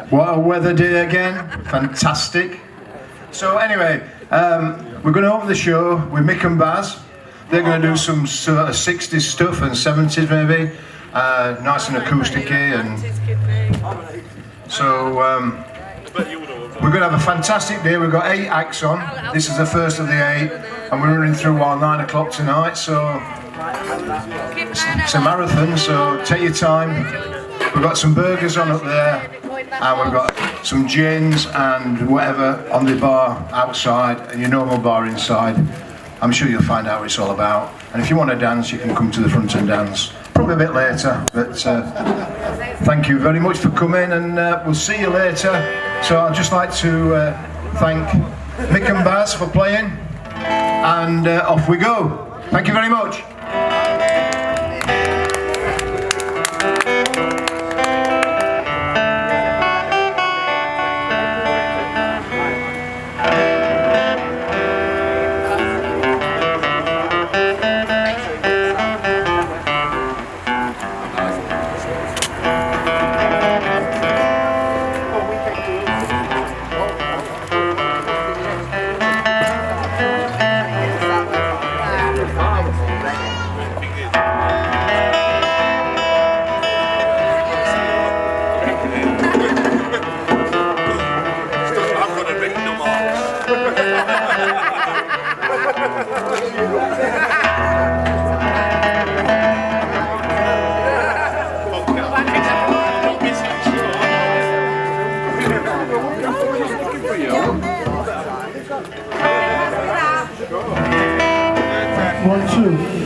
What a weather day again, fantastic. So anyway, we're going to open the show with Mick N Bas. They're going to do some sort of 60s stuff and 70s maybe, nice and acoustic-y, and so we're going to have a fantastic day. We've got 8 acts on. This is the first of the 8, and we're running through while 9 o'clock tonight, so it's a marathon, so take your time. We've got some burgers on up there, and we've got some gins and whatever on the bar outside, and your normal bar inside. I'm sure you'll find out what it's all about. And if you want to dance, you can come to the front and dance. Probably a bit later, but thank you very much for coming, and we'll see you later. So I'd just like to thank Mick N Bas for playing, and off we go. Thank you very much.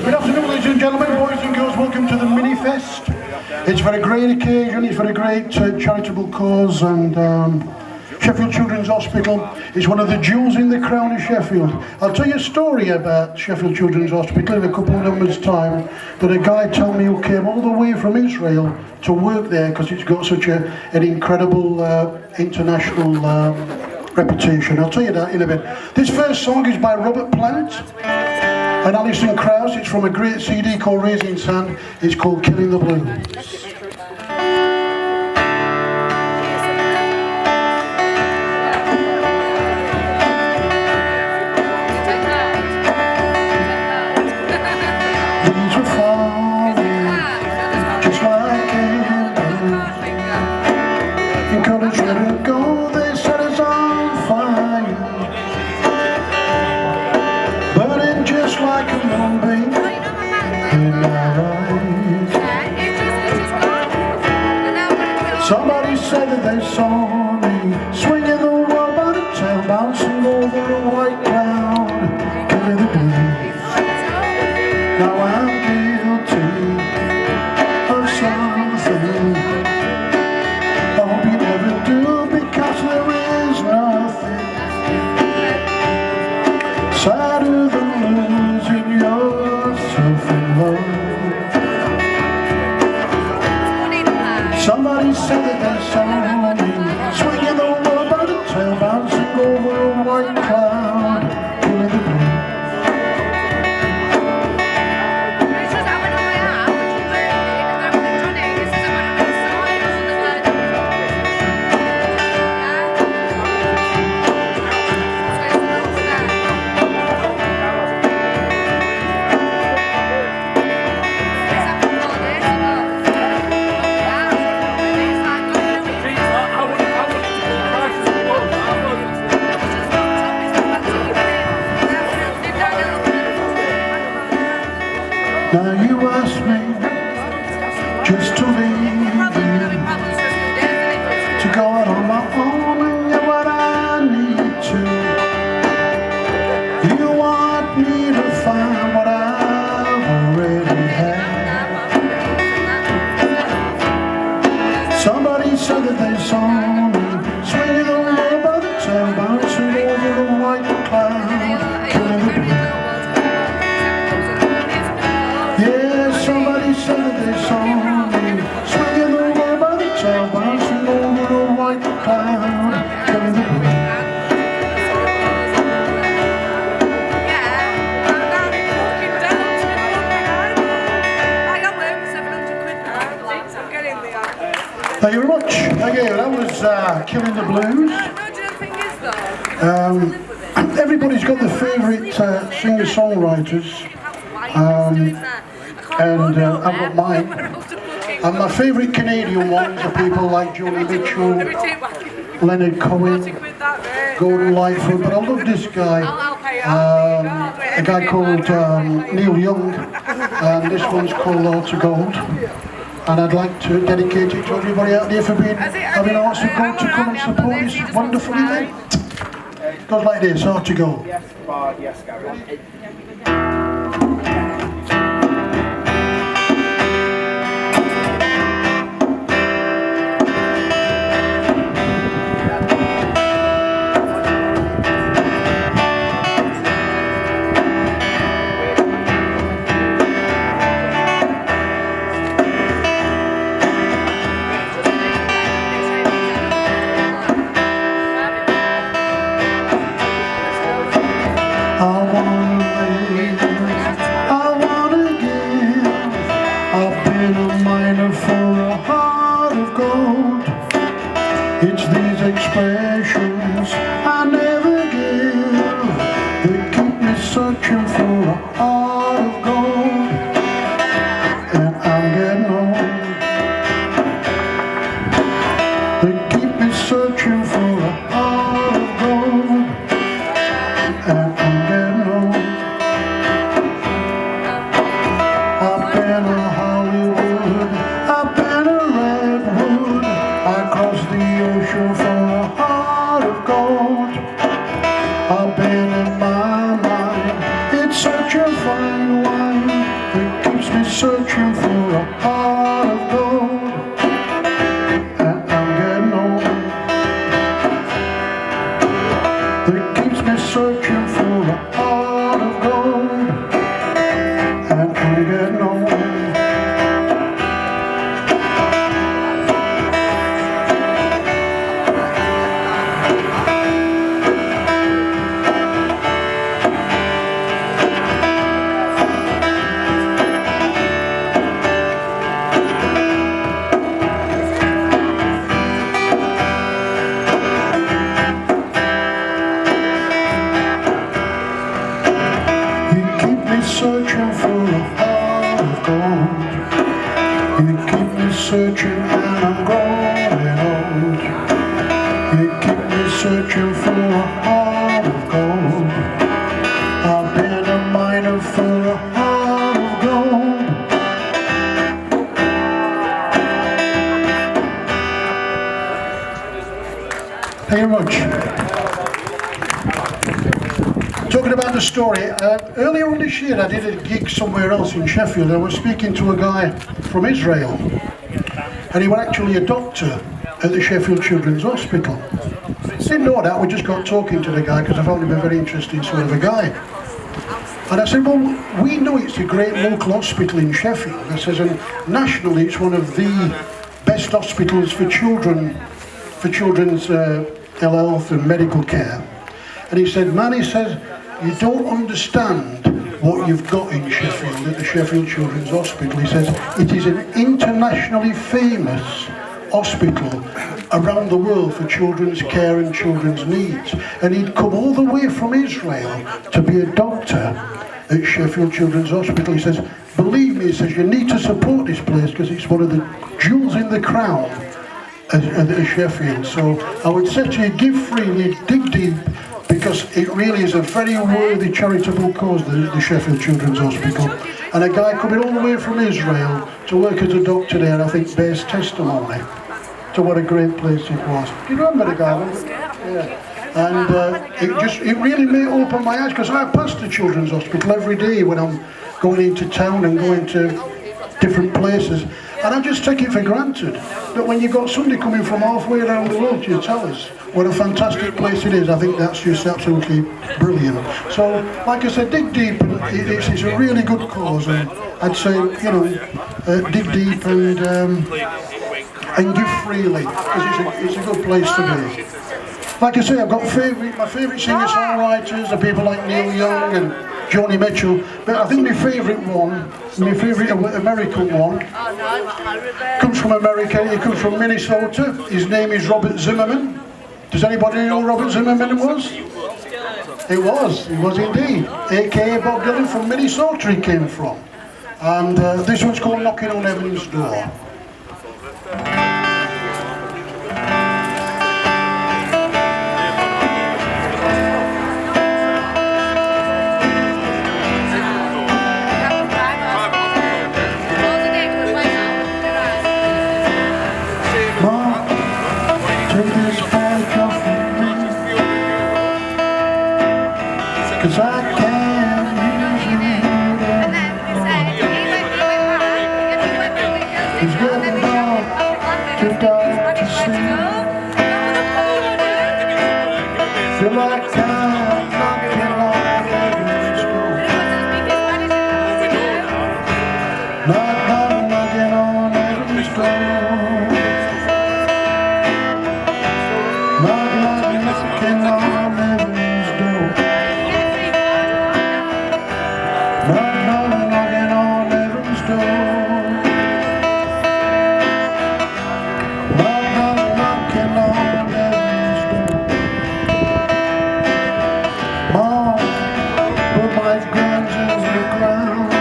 Good afternoon, ladies and gentlemen, boys and girls. Welcome to the Mini Fest. It's for a great occasion. It's for a great charitable cause, and Sheffield Children's Hospital is one of the jewels in the crown of Sheffield. I'll tell you a story about Sheffield Children's Hospital in a couple of numbers' time. That a guy told me who came all the way from Israel to work there because it's got such an incredible international reputation. I'll tell you that in a bit. This first song is by Robert Plant and Alison Krauss. It's from a great CD called Raising Sand. It's called Killing the Blues. These were falling just like candles. Encouraged to go, they set us on fire. Burning just like a moonbeam in our eyes. Somebody said that they saw me swinging the rope on a tail, bouncing over a white cloud, killing the blues. Now I'm guilty of something I hope you never do, because there is nothing sadder than losing yourself in love. Somebody said that they saw me swinging the rope on a tail, bouncing over a white cloud, killing the blues. Now you ask me just to leave you, to go out on my own and get what I need to. You want me to find what I've already had. Somebody said that they saw me swinging the rope by the tail, bouncing over a white cloud, killing the blues. Somebody said that they saw me swinging the rope by the tail, bouncing over a white cloud, killing the blues. Thank you very much. Okay, that was Killing the Blues. Everybody's got their favourite singer-songwriters, and I've got mine. And my favourite Canadian ones are people like Joni Mitchell, Leonard Cohen, Gordon Lightfoot, but I love this guy, a guy called Neil Young, and this one's called Hearts of Gold. And I'd like to dedicate it to everybody out there for having Hearts of Gold to come and support this wonderful event. It goes like this, Hearts of Gold. Yes, yes, Gary. It's these expressions I never give that keep me searching for a heart of gold. And I'm getting old. They keep me searching for a heart of gold. And I'm getting old. I've been a Hollywood, I've been a redwood, I crossed the ocean for a heart of gold. I've been in my mind, it's such a fine wine that keeps me searching for a heart of gold. And I'm getting old. That keeps me searching for a heart of gold. And I'm getting old. Searching for a heart of gold. You keep me searching and I'm growing old. You keep me searching for a heart of gold. I've been a miner for a heart of gold. Thank you very much. Talking about the story, earlier on this year I did a gig somewhere else in Sheffield. I was speaking to a guy from Israel, and he was actually a doctor at the Sheffield Children's Hospital. Didn't know that, we just got talking to the guy because I found him a very interesting sort of a guy. And I said, well, we know it's a great local hospital in Sheffield. I says, and nationally it's one of the best hospitals for children, for children's ill health and medical care. And he said, man, he says, you don't understand what you've got in Sheffield at the Sheffield Children's Hospital. He says, it is an internationally famous hospital around the world for children's care and children's needs. And he'd come all the way from Israel to be a doctor at Sheffield Children's Hospital. He says, believe me, he says, you need to support this place because it's one of the jewels in the crown at Sheffield. So I would say to you, give freely, dig deep, because it really is a very worthy charitable cause, the Sheffield Children's Hospital. And a guy coming all the way from Israel to work as a doctor there, I think, bears testimony to what a great place it was. Do you remember the guy? Yeah. And it really made open my eyes, because I pass the Children's Hospital every day when I'm going into town and going to different places. And I just take it for granted that when you've got somebody coming from halfway around the world to tell us what a fantastic place it is, I think that's just absolutely brilliant. So, like I said, dig deep, it's a really good cause, and I'd say, you know, dig deep and give freely, because it's a good place to be. Like I say, I've got my favourite singer-songwriters are people like Neil Young and Joni Mitchell. But I think my favourite one, my favourite American one, comes from America. He comes from Minnesota. His name is Robert Zimmerman. Does anybody know who Robert Zimmerman was? He was indeed. A.K.A. Bob Dylan, from Minnesota he came from. And this one's called Knocking on Heaven's Door. Take this bag off of me, 'cause I can't use it anymore. It's getting dark, too dark to see. Feel like I'm knocking on heaven's door. Knocking on heaven's door. Knocking on heaven's door. Knocking on heaven's door. Knocking on heaven's door. Mom, put my guns in the ground,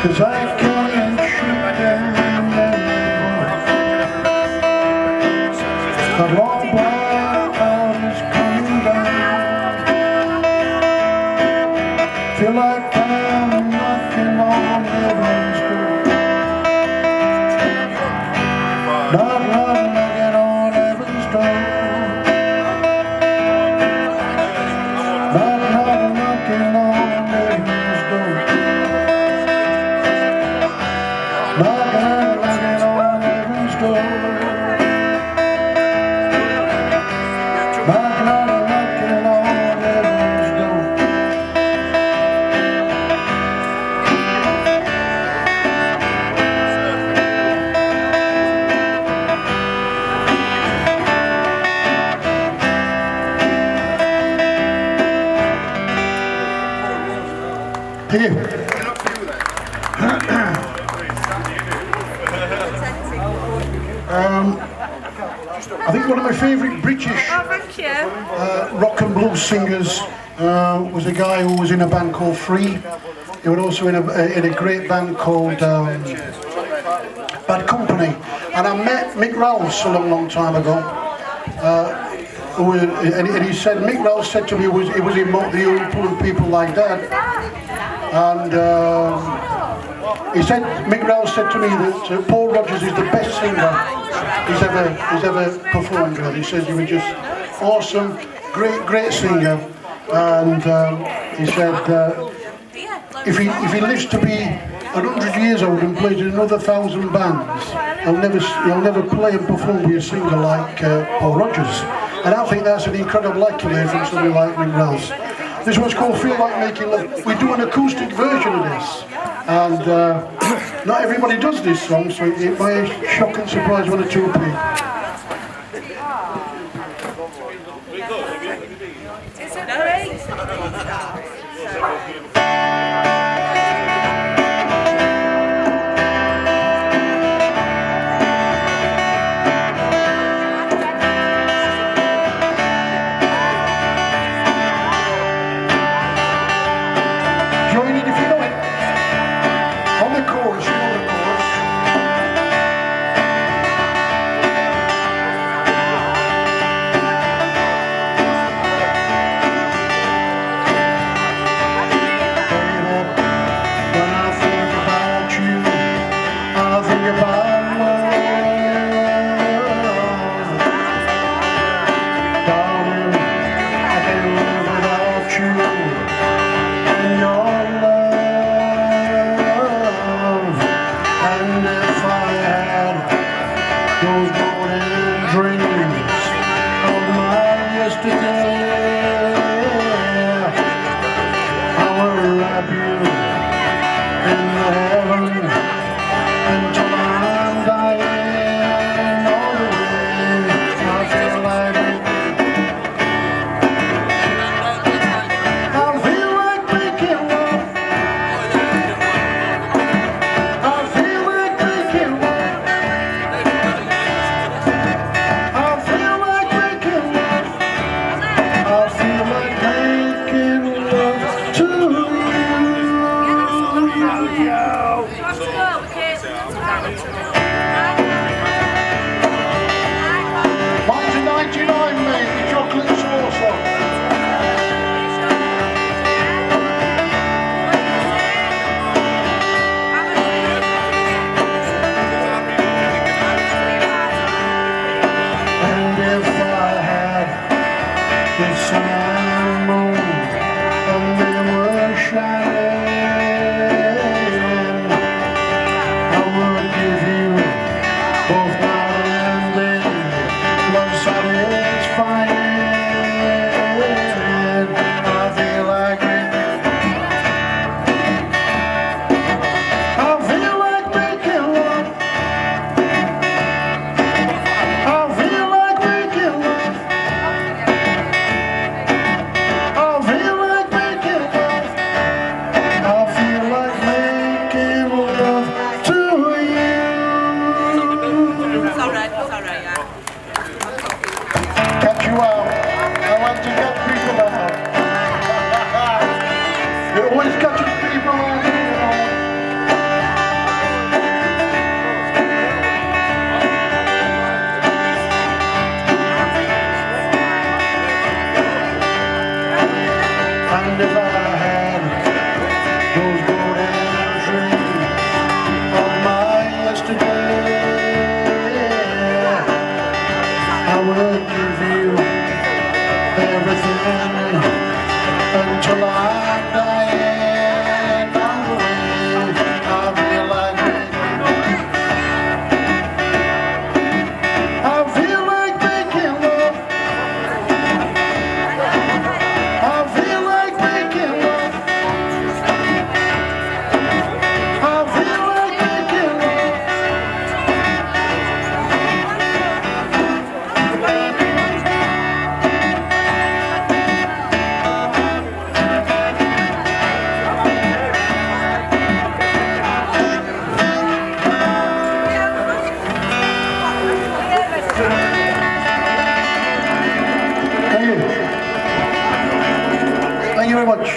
'cause I can't shoot them anymore. The long black cloud is coming down. Feel like I'm knocking on heaven's door. Knocking on heaven's door. Knocking on heaven's door. Knocking on heaven's door. Knocking on heaven's door. Here. I think one of my favourite British rock and blues singers was a guy who was in a band called Free. He was also in a great band called Bad Company. And I met Mick Rouse a long time ago. And he said, Mick Rouse said to me, he was in the Old and people like that. And he said, Mick Rouse said to me that Paul Rodgers is the best singer he's ever performed with. He says you were just awesome, great singer, and he said if he lives to be 100 years old and plays in another 1,000 bands, he'll never play and perform with a singer like Paul Rodgers. And I think that's an incredible accolade from somebody like Mick Rouse. This one's called Feel Like Making Love. We do an acoustic version of this, and not everybody does this song, so it may shock and surprise one or two people. Join in if you know it. On the chorus, you know the chorus. very much.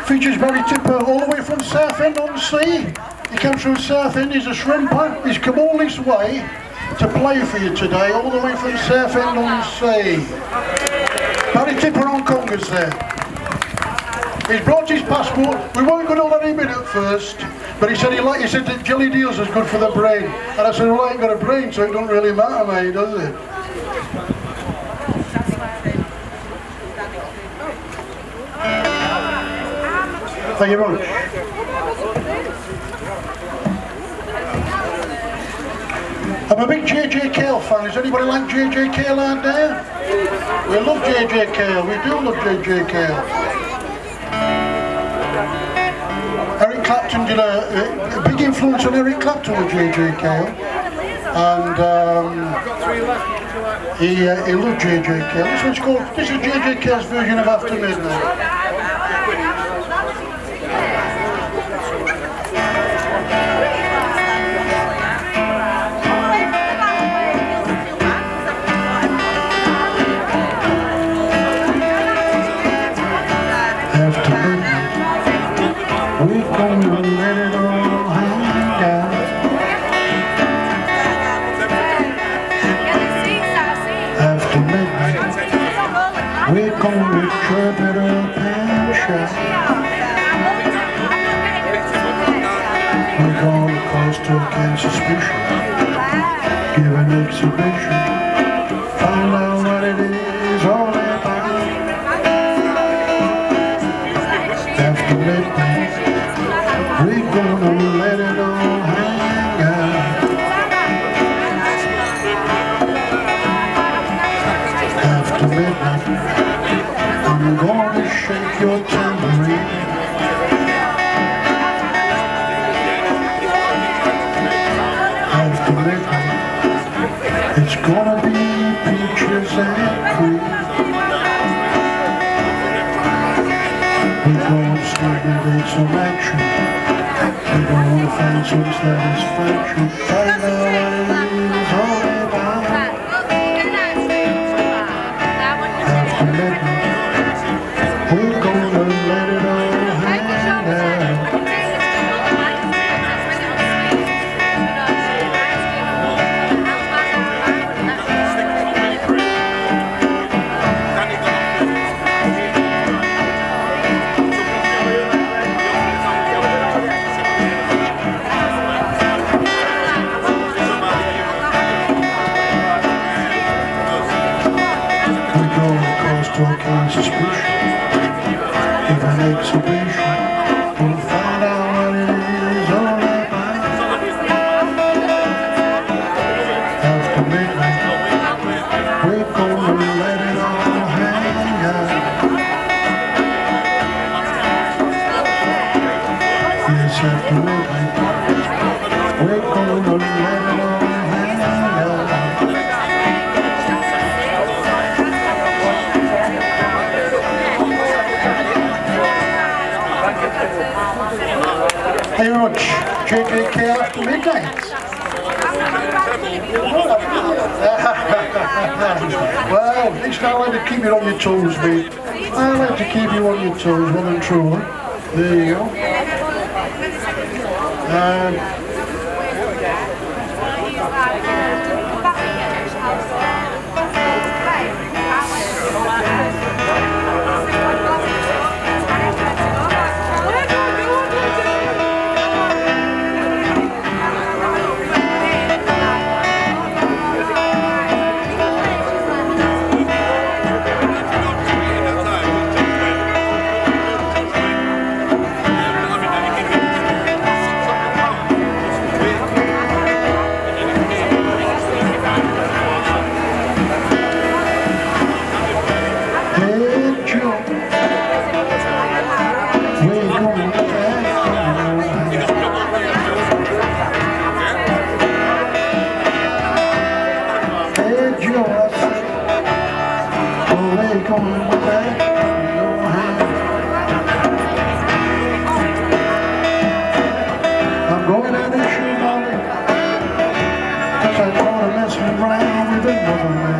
Features Barry Tipper all the way from Southend-on-Sea. He comes from Southend, he's a shrimper. He's come all this way to play for you today, all the way from Southend-on-Sea. Barry Tipper on congas there. He's brought his passport. We weren't going to let him in at first, but he said he said that jelly deals is good for the brain. And I said, well, I ain't got a brain, so it don't really matter, mate, does it? Thank you very much. I'm a big J.J. Cale fan. Is anybody like J.J. Cale out there? We love J.J. Cale. We do love J.J. Cale. Eric Clapton did a big influence on Eric Clapton with J.J. Cale. And he loved J.J. Cale. This one's called, this is J.J. Cale's version of After Midnight. We're gonna let it all hang down. After midnight, we're gonna trip it up and shout. We're gonna cause talk and suspicion, give an exhibition, find out what it is all about. After midnight, we're gonna let it all hang out. After midnight, I'm gonna shake your tambourine. After midnight, it's gonna be peaches and cream. We're gonna stimulate some action. We're gonna find some satisfaction. Find out what it is all about. After midnight, we're gonna let it all hang out. Talk and suspicion, give an exhibition, we'll find out what it is all about. After midnight, we're gonna let it all hang out. Yes, after midnight, we're gonna let it all hang out. Thank you very much. J.J. Cale After Midnight. Well, it's not like to keep you on your toes, mate. I like to keep you on your toes, well and truly. There you go. I'm going out and shoot Molly, 'cause I don't want to mess around with another man.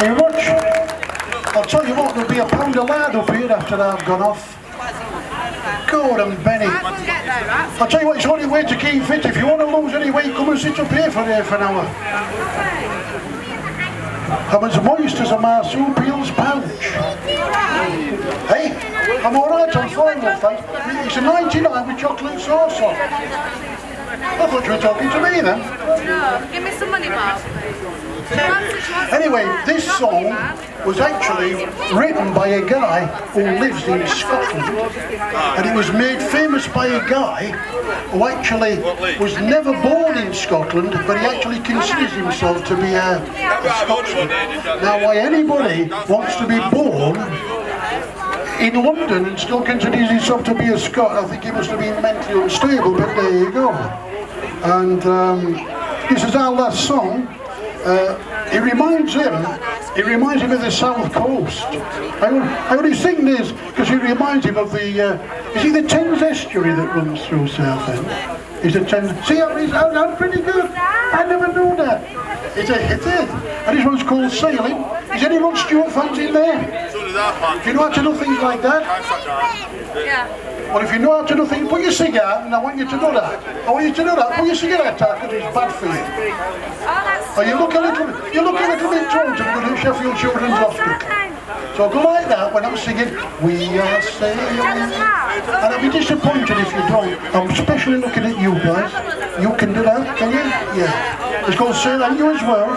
Very much. I'll tell you what, there'll be a pound of lard up here after I've gone off. Gordon Benny. I'll tell you what, it's the only way to keep fit. If you want to lose any weight, come and sit up here for half an hour. I'm as moist as a marsupial's pouch. Hey, I'm alright on fine, love, thanks. It's a 99 with chocolate sauce on. I thought you were talking to me then. No, give me some money, Bob. Anyway, this song was actually written by a guy who lives in Scotland, and it was made famous by a guy who actually was never born in Scotland, but he actually considers himself to be a Scotsman. Now, why anybody wants to be born in London and still considers himself to be a Scot, I think he must have been mentally unstable, but there you go. And this is our last song. It reminds him of the South Coast. I only sing this because it reminds him of the, is it the Thames estuary that runs through Southend? Is the Thames, see how I'm pretty good, I never knew that. It is, and this one's called Sailing. Is anyone Stuart fans in there? Do you know how to do things like that? Yeah. Well, if you know how to do things, put your cigarette, and I want you to do that. I want you to do that. Put your cigarette out because it's bad for you. Oh, you look a little bit tall to go to Sheffield Children's Hospital. So go like that when I'm singing, we are sailing. And I'll be disappointed if you don't. I'm especially looking at you guys. You can do that, can you? Yeah. It's called Sailing, you as well.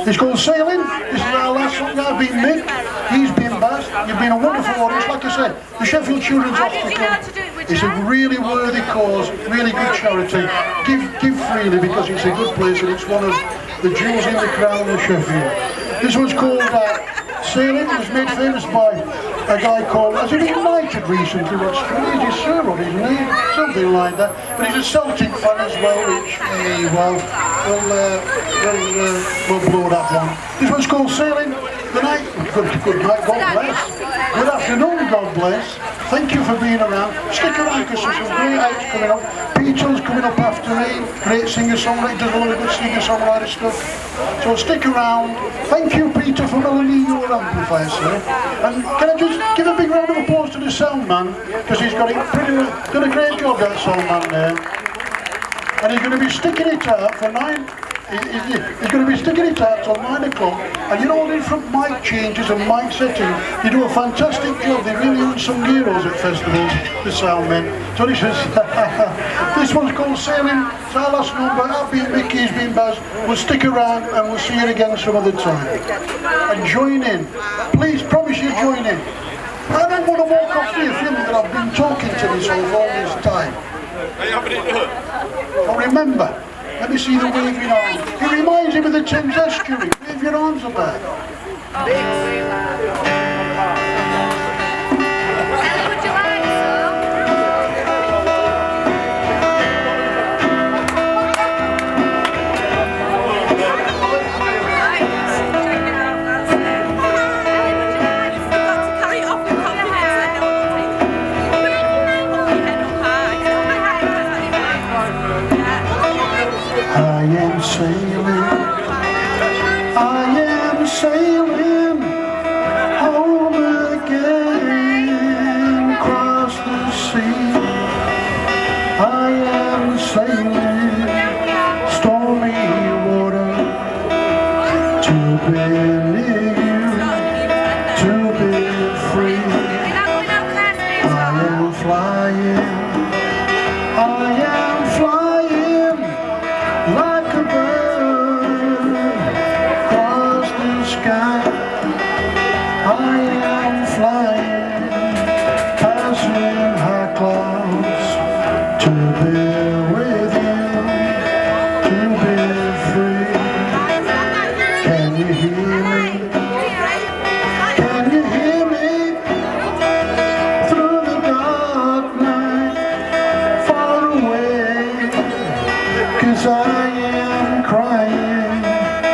It's called Sailing. This is our last song. I've been Mick, he's been Bas. You've been a wonderful audience. Like I said, the Sheffield Children's Hospital is a really worthy cause, really good charity. Give freely because it's a good place and it's one of the jewels in the crown of Sheffield. This one's called Sailing. It was made famous by a guy called, has he been knighted recently? What's he's Sir on his name? Something like that. But he's a Celtic fan as well, which, we'll blow that one. This one's called Sailing. Good night. Good night, God bless. Good afternoon, God bless. Thank you for being around. Stick around because there's some great acts coming up. Peter's coming up after me. Great singer-songwriter, does a lot of good singer-songwriter stuff. So stick around. Thank you, Peter, for lending your amplifier, sir. And can I just give a big round of applause to the sound man, because he's got it done a great job, that sound man there. And he's going to be sticking it out for 9. He's going to be sticking it out till 9 o'clock. And you know, all the different mic changes and mic settings, they do a fantastic job. They really unsung heroes at festivals, the sound men. So this is this one's called Sailing. It's our last number. I've been Mick, he's been Bas. We'll stick around and we'll see you again some other time. And join in. Please promise you join in. I don't want to walk off here feeling that I've been talking to myself all this time. But remember, let me see the waving arms. It reminds him of the Thames estuary. Wave your arms about. Would you like some? I am sailing,